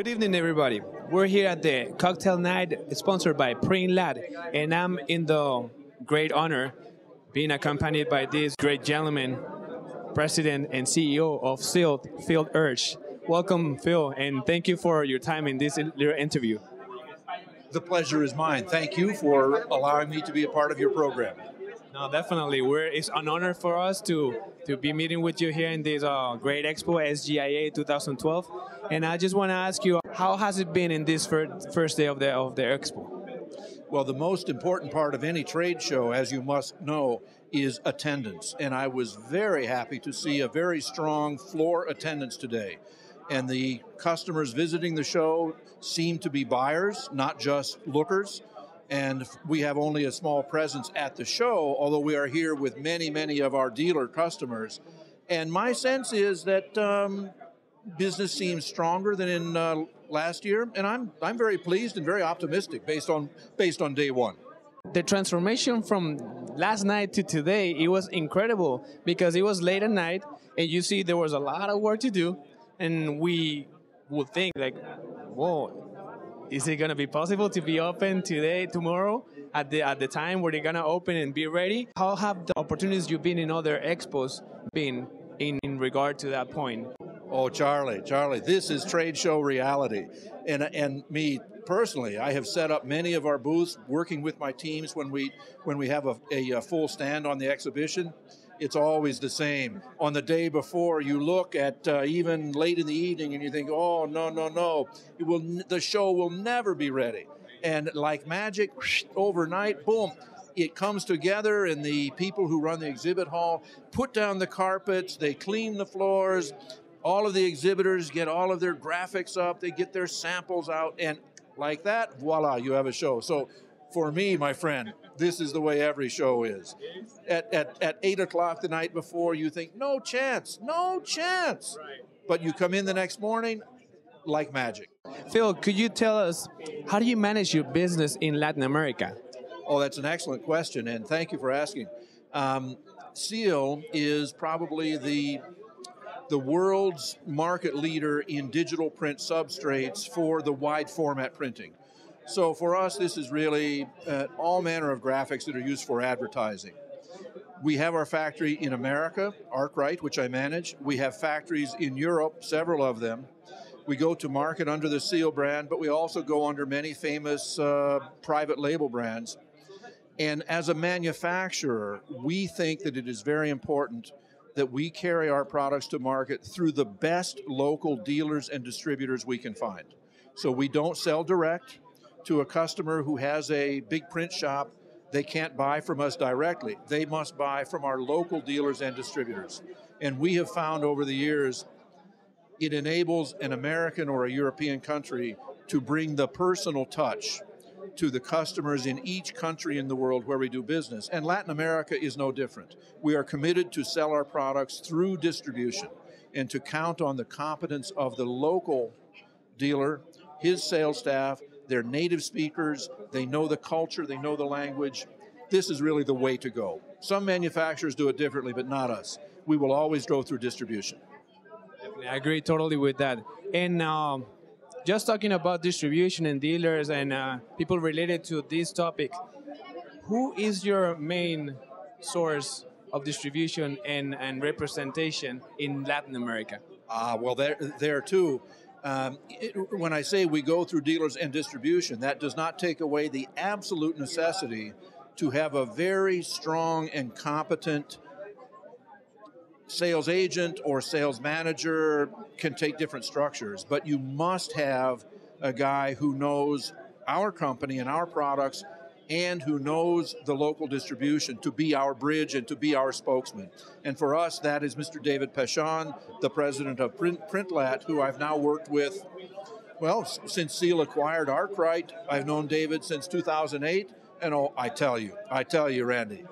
Good evening, everybody. We're here at the cocktail night sponsored by Lad, and I'm in the great honor being accompanied by this great gentleman, President and CEO of Sihl, Phil Hursh. Welcome, Phil, and thank you for your time in this little interview. The pleasure is mine. Thank you for allowing me to be a part of your program. No, definitely. It's an honor for us to be meeting with you here in this great expo, SGIA 2012. And I just want to ask you, how has it been in this first day of the expo? Well, the most important part of any trade show, as you must know, is attendance. And I was very happy to see a very strong floor attendance today. And the customers visiting the show seem to be buyers, not just lookers. And we have only a small presence at the show, although we are here with many, many of our dealer customers. And my sense is that business seems stronger than in last year, and I'm very pleased and very optimistic based on day one. The transformation from last night to today, it was incredible because it was late at night, and you see there was a lot of work to do, and we would think like, whoa. Is it going to be possible to be open today, tomorrow, at the time where they're going to open and be ready? How have the opportunities you've been in other expos been in regard to that point? Oh, Charlie, this is trade show reality. And me personally, I have set up many of our booths working with my teams when we have a full stand on the exhibition. It's always the same. On the day before, you look at even late in the evening and you think, oh, no. The show will never be ready. And like magic, overnight, boom, it comes together, and the people who run the exhibit hall put down the carpets, they clean the floors, all of the exhibitors get all of their graphics up, they get their samples out, and like that, voila, you have a show. So for me, my friend, this is the way every show is. At 8 o'clock the night before, you think, no chance. Right. But you come in the next morning like magic. Phil, could you tell us, how do you manage your business in Latin America? Oh, that's an excellent question, and thank you for asking. Sihl is probably the world's market leader in digital print substrates for the wide format printing. So for us, this is really all manner of graphics that are used for advertising. We have our factory in America, Arkwright, which I manage. We have factories in Europe, several of them. We go to market under the Sihl brand, but we also go under many famous private label brands. And as a manufacturer, we think that it is very important that we carry our products to market through the best local dealers and distributors we can find. So we don't sell direct to a customer who has a big print shop. They can't buy from us directly. They must buy from our local dealers and distributors. And we have found over the years, it enables an American or a European country to bring the personal touch to the customers in each country in the world where we do business. And Latin America is no different. We are committed to sell our products through distribution and to count on the competence of the local dealer, his sales staff. They're native speakers, they know the culture, they know the language. This is really the way to go. Some manufacturers do it differently, but not us. We will always go through distribution. I agree totally with that. And just talking about distribution and dealers and people related to this topic, who is your main source of distribution and representation in Latin America? Well, there too. When I say we go through dealers and distribution, that does not take away the absolute necessity to have a very strong and competent sales agent or sales manager. Can take different structures, but you must have a guy who knows our company and our products and who knows the local distribution to be our bridge and to be our spokesman. And for us, that is Mr. David Pechon, the president of Printlat, who I've now worked with, well, since Sihl acquired Arkwright. I've known David since 2008, and I tell you, Randy,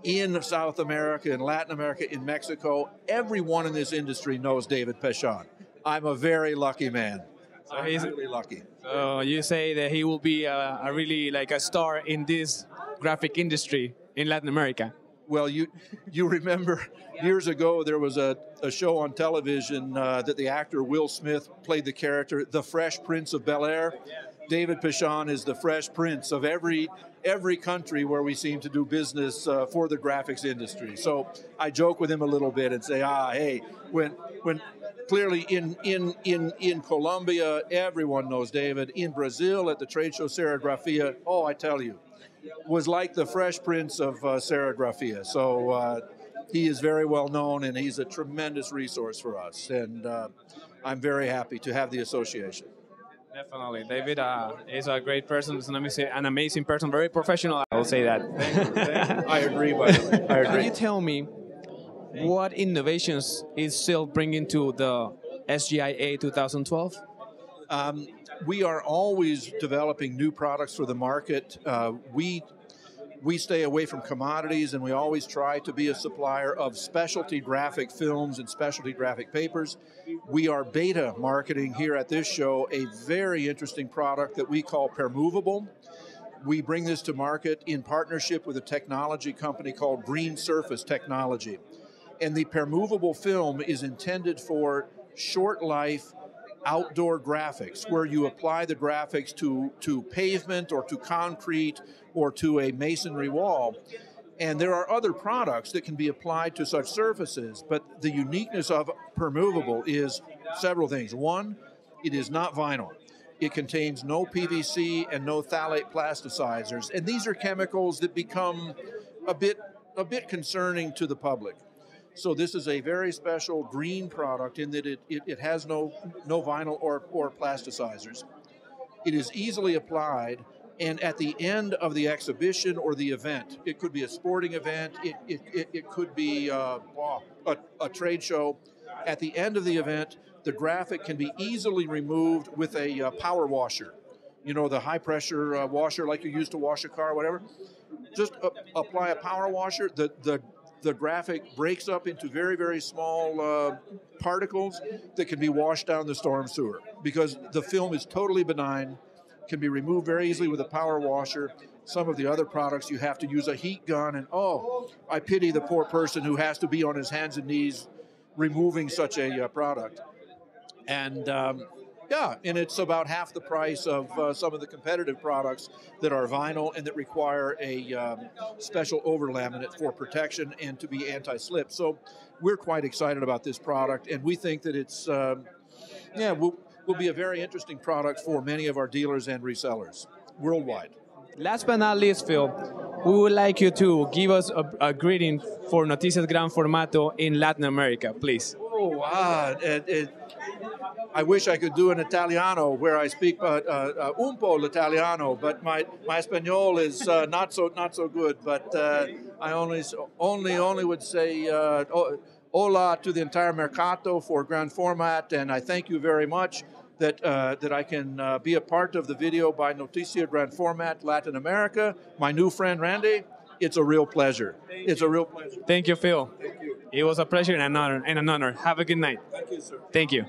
in South America, in Latin America, in Mexico, everyone in this industry knows David Pechon. I'm a very lucky man. So he's really lucky. So you say that he will be a really like a star in this graphic industry in Latin America? Well, you remember years ago there was a show on television that the actor Will Smith played the character, the Fresh Prince of Bel-Air. David Pichon is the Fresh Prince of every country where we seem to do business for the graphics industry. So I joke with him a little bit and say, hey, when clearly in Colombia, everyone knows David. In Brazil at the trade show Serigrafia, I tell you, was like the Fresh Prince of Serigrafia. So he is very well known, and he's a tremendous resource for us. And I'm very happy to have the association. Definitely. David is a great person. He's an amazing person, very professional. I will say that. Thank you. I agree, by the way. I agree. Can you tell me what innovations is Sihl bringing to the SGIA 2012? We are always developing new products for the market. We stay away from commodities, and we always try to be a supplier of specialty graphic films and specialty graphic papers. We are beta marketing here at this show a very interesting product that we call Permovable. We bring this to market in partnership with a technology company called Green Surface Technology. And the Permovable film is intended for short life outdoor graphics, where you apply the graphics to pavement or to concrete or to a masonry wall. And there are other products that can be applied to such surfaces, but the uniqueness of Permovable is several things. One, it is not vinyl. It contains no PVC and no phthalate plasticizers, and these are chemicals that become a bit concerning to the public. So this is a very special green product in that it has no vinyl or plasticizers. It is easily applied, and at the end of the exhibition or the event, it could be a sporting event, it could be a trade show. At the end of the event, the graphic can be easily removed with a power washer. You know, the high pressure washer like you use to wash a car or whatever. Just apply a power washer. The graphic breaks up into very, very small particles that can be washed down the storm sewer because the film is totally benign, can be removed very easily with a power washer. Some of the other products you have to use a heat gun, and I pity the poor person who has to be on his hands and knees removing such a product. And and it's about half the price of some of the competitive products that are vinyl and that require a special over-laminate for protection and to be anti-slip. So we're quite excited about this product, and we think that it's, will be a very interesting product for many of our dealers and resellers worldwide. Last but not least, Phil, we would like you to give us a greeting for Noticias Gran Formato in Latin America, please. I wish I could do an Italiano where I speak un po' l'Italiano, but my Espanol is not so good. But I only would say hola to the entire mercato for Gran Format, and I thank you very much that I can be a part of the video by Noticia Gran Format Latin America. My new friend Randy, it's a real pleasure. It's a real pleasure. Thank you, Phil. Thank you. It was a pleasure and an honor. Have a good night. Thank you, sir. Thank you.